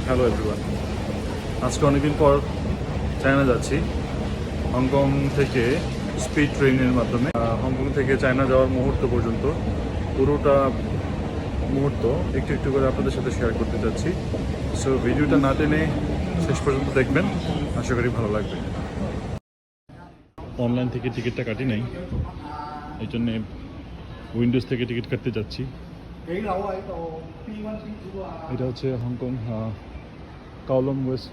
Hello everyone, আজকে অনেকদিন পর চায়না যাচ্ছি। হংকং থেকে স্পিড ট্রেনের মাধ্যমে হংকং থেকে চায়না যাওয়ার মুহূর্ত পর্যন্ত পুরোটা মুহূর্ত একটু একটু করে আপনাদের সাথে শেয়ার করতে যাচ্ছি। সো ভিডিওটা না টেনে শেষ পর্যন্ত দেখবেন, আশা করি ভালো লাগবে। অনলাইন থেকে টিকিটটা কাটি নাই, এই জন্যে উইন্ডোজ থেকে টিকিট কাটতে যাচ্ছি। এটা হচ্ছে হংকং কাওলম ওয়েস্ট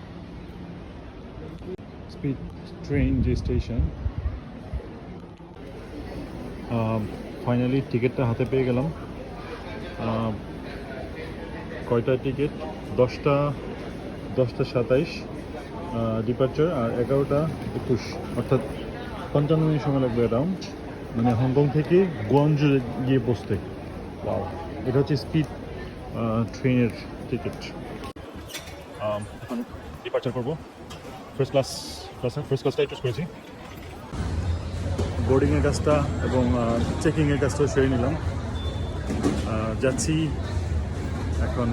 স্পিড ট্রেন যে স্টেশন। ফাইনালি টিকিটটা হাতে পেয়ে গেলাম। কয়টা টিকিট? 10টা 27 ডিপার্চার, আর 11টা 21, অর্থাৎ 55 মিনিট সময় লাগবে অ্যারাউন্ড, মানে হংকং থেকে গুয়াংজু গিয়ে বসতে। এটা হচ্ছে স্পিড ট্রেনের টিকিট। এখন ডিপার্চার করবো। ফার্স্ট ক্লাসটাই চুজ করেছি। বোর্ডিংয়ের কাজটা এবং চেকিংয়ের কাজটাও সেরে নিলাম। যাচ্ছি এখন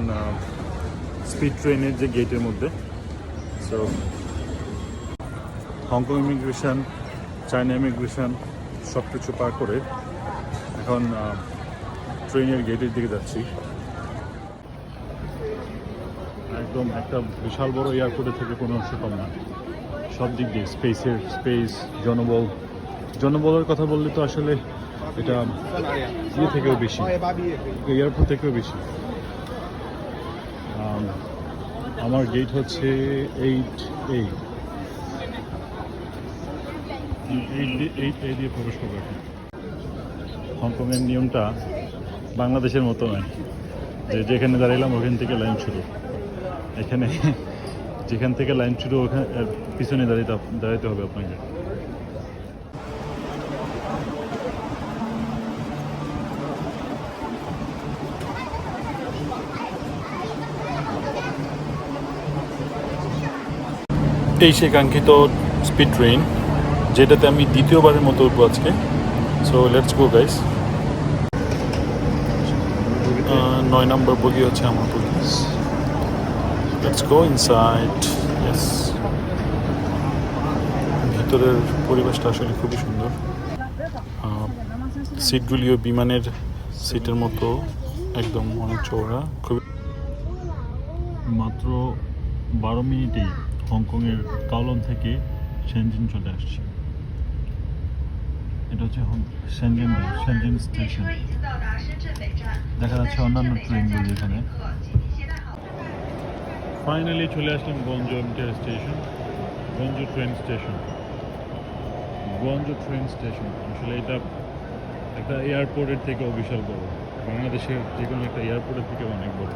স্পিড ট্রেনের যে গেটের মধ্যে। So Hong Kong immigration, China immigration সব কিছু পার করে এখন ট্রেনের গেটের দিকে যাচ্ছি। একদম একটা বিশাল বড় এয়ারপোর্টের থেকে কোনো অংশ কম না, সব দিক দিয়ে স্পেস, জনবলের কথা বললে তো আসলে এটা থেকেও বেশি, এয়ারপোর্ট থেকেও বেশি। আমার গেট হচ্ছে 8A দিয়ে প্রবেশ করবো এখন। হংকংয়ের নিয়মটা বাংলাদেশের মতো নয় যে যেখানে দাঁড়ালাম ওখান থেকে লাইন শুরু। এখানে যেখান থেকে লাইন শুরু ওখানে পিছনে দাঁড়াতে হবে আপনাকে। এই সে কাঙ্ক্ষিত স্পিড ট্রেন, যেটাতে আমি দ্বিতীয়বারের মতো উঠবো আজকে। So let's go guys. 9 নম্বর বগি হচ্ছে আমার বগি। Let's go inside. ইয়েস, ভিতরের পরিবেশটা আসলে খুবই সুন্দর। সিটগুলিও বিমানের সিটের মতো একদম অনেক চওড়া। খুবই মাত্র 12 মিনিটেই হংকংয়ের কাওলম থেকে শেনজিন চলে আসছি। এটা হচ্ছে শেনজিন স্টেশন। দেখা যাচ্ছে অন্যান্য ট্রেনগুলো এখানে। ফাইনালি চলে আসলাম গুয়াংজু ট্রেন স্টেশন। আসলে এটা একটা এয়ারপোর্টের থেকেও বিশাল বড়, বাংলাদেশের যে কোনো একটা এয়ারপোর্টের থেকে অনেক বড়।